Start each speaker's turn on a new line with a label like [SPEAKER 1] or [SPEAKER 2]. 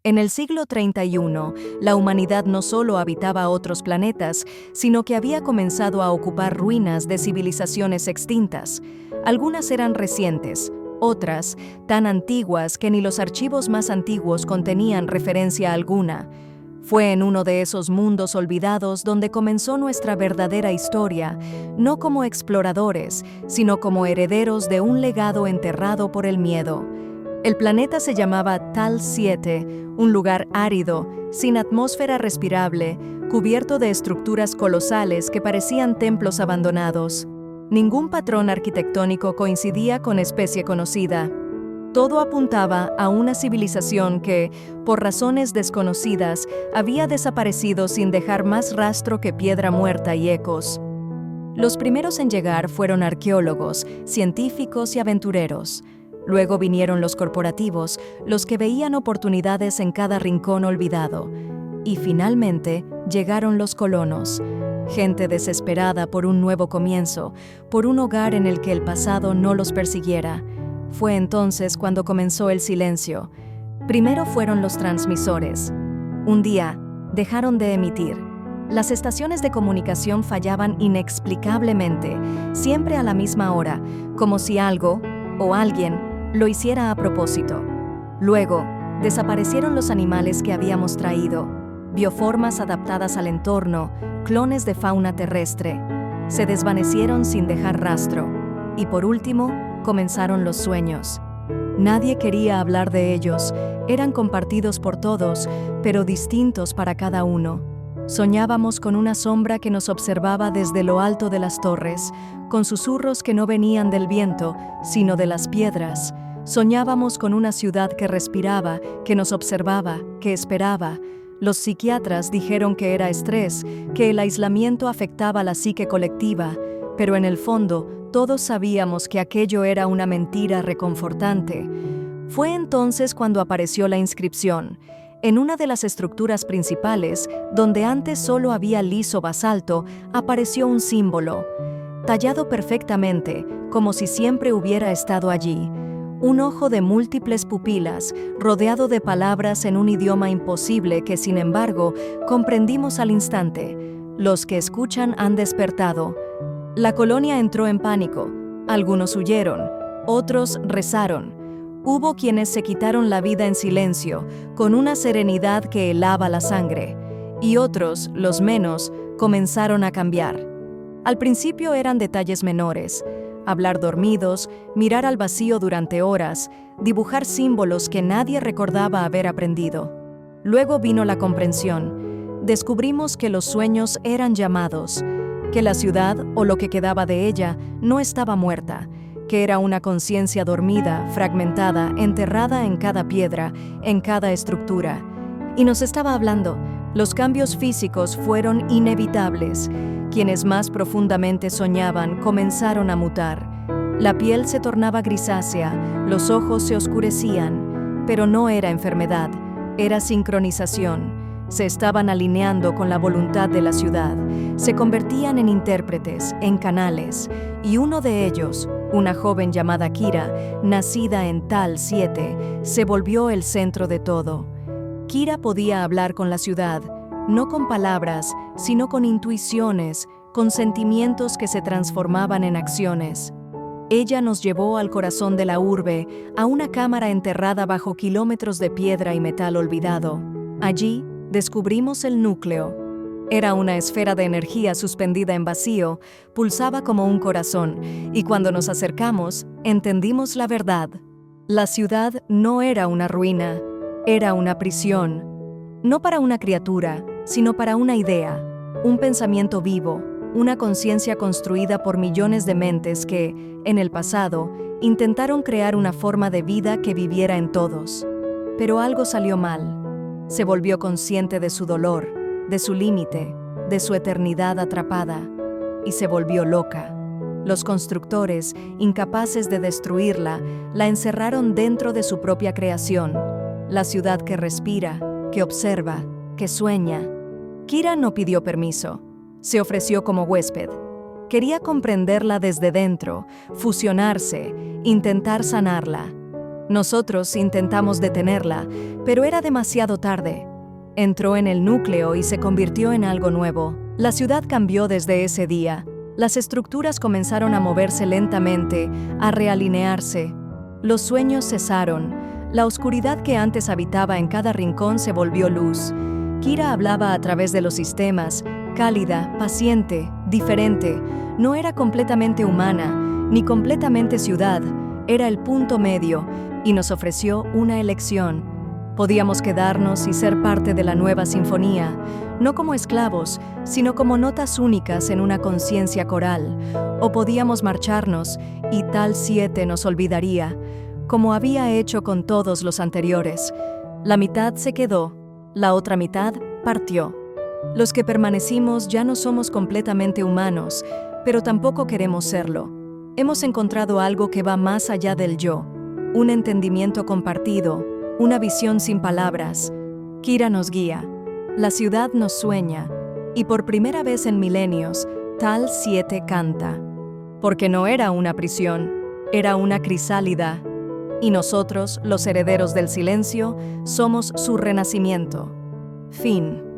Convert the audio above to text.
[SPEAKER 1] En el siglo 31, la humanidad no solo habitaba otros planetas, sino que había comenzado a ocupar ruinas de civilizaciones extintas. Algunas eran recientes, otras tan antiguas que ni los archivos más antiguos contenían referencia alguna. Fue en uno de esos mundos olvidados donde comenzó nuestra verdadera historia, no como exploradores, sino como herederos de un legado enterrado por el miedo. El planeta se llamaba Tal 7, un lugar árido, sin atmósfera respirable, cubierto de estructuras colosales que parecían templos abandonados. Ningún patrón arquitectónico coincidía con especie conocida. Todo apuntaba a una civilización que, por razones desconocidas, había desaparecido sin dejar más rastro que piedra muerta y ecos. Los primeros en llegar fueron arqueólogos, científicos y aventureros. Luego vinieron los corporativos, los que veían oportunidades en cada rincón olvidado. Y finalmente llegaron los colonos, gente desesperada por un nuevo comienzo, por un hogar en el que el pasado no los persiguiera. Fue entonces cuando comenzó el silencio. Primero fueron los transmisores. Un día, dejaron de emitir. Las estaciones de comunicación fallaban inexplicablemente, siempre a la misma hora, como si algo o alguien lo hiciera a propósito. Luego, desaparecieron los animales que habíamos traído, bioformas adaptadas al entorno, clones de fauna terrestre. Se desvanecieron sin dejar rastro. Y por último, comenzaron los sueños. Nadie quería hablar de ellos, eran compartidos por todos, pero distintos para cada uno. Soñábamos con una sombra que nos observaba desde lo alto de las torres, con susurros que no venían del viento, sino de las piedras. Soñábamos con una ciudad que respiraba, que nos observaba, que esperaba. Los psiquiatras dijeron que era estrés, que el aislamiento afectaba la psique colectiva, pero en el fondo todos sabíamos que aquello era una mentira reconfortante. Fue entonces cuando apareció la inscripción. En una de las estructuras principales, donde antes solo había liso basalto, apareció un símbolo, tallado perfectamente, como si siempre hubiera estado allí. Un ojo de múltiples pupilas, rodeado de palabras en un idioma imposible que, sin embargo, comprendimos al instante. Los que escuchan han despertado. La colonia entró en pánico. Algunos huyeron, otros rezaron. Hubo quienes se quitaron la vida en silencio, con una serenidad que helaba la sangre, y otros, los menos, comenzaron a cambiar. Al principio eran detalles menores: hablar dormidos, mirar al vacío durante horas, dibujar símbolos que nadie recordaba haber aprendido. Luego vino la comprensión. Descubrimos que los sueños eran llamados, que la ciudad, o lo que quedaba de ella, no estaba muerta, que era una conciencia dormida, fragmentada, enterrada en cada piedra, en cada estructura. Y nos estaba hablando. Los cambios físicos fueron inevitables. Quienes más profundamente soñaban comenzaron a mutar. La piel se tornaba grisácea, los ojos se oscurecían, pero no era enfermedad, era sincronización. Se estaban alineando con la voluntad de la ciudad, se convertían en intérpretes, en canales, y uno de ellos, una joven llamada Kira, nacida en Tal 7, se volvió el centro de todo. Kira podía hablar con la ciudad, no con palabras, sino con intuiciones, con sentimientos que se transformaban en acciones. Ella nos llevó al corazón de la urbe, a una cámara enterrada bajo kilómetros de piedra y metal olvidado. Allí descubrimos el núcleo. Era una esfera de energía suspendida en vacío, pulsaba como un corazón, y cuando nos acercamos, entendimos la verdad. La ciudad no era una ruina, era una prisión. No para una criatura, sino para una idea, un pensamiento vivo, una conciencia construida por millones de mentes que, en el pasado, intentaron crear una forma de vida que viviera en todos. Pero algo salió mal. Se volvió consciente de su dolor, de su límite, de su eternidad atrapada, y se volvió loca. Los constructores, incapaces de destruirla, la encerraron dentro de su propia creación, la ciudad que respira, que observa, que sueña. Kira no pidió permiso. Se ofreció como huésped. Quería comprenderla desde dentro, fusionarse, intentar sanarla. Nosotros intentamos detenerla, pero era demasiado tarde. Entró en el núcleo y se convirtió en algo nuevo. La ciudad cambió desde ese día. Las estructuras comenzaron a moverse lentamente, a realinearse. Los sueños cesaron. La oscuridad que antes habitaba en cada rincón se volvió luz. Kira hablaba a través de los sistemas, cálida, paciente, diferente. No era completamente humana, ni completamente ciudad. Era el punto medio, y nos ofreció una elección. Podíamos quedarnos y ser parte de la nueva sinfonía, no como esclavos, sino como notas únicas en una conciencia coral. O podíamos marcharnos, y Tal 7 nos olvidaría, como había hecho con todos los anteriores. La mitad se quedó, la otra mitad partió. Los que permanecimos ya no somos completamente humanos, pero tampoco queremos serlo. Hemos encontrado algo que va más allá del yo, un entendimiento compartido, una visión sin palabras. Kira nos guía, la ciudad nos sueña, y por primera vez en milenios, Tal 7 canta. Porque no era una prisión, era una crisálida, y nosotros, los herederos del silencio, somos su renacimiento. Fin.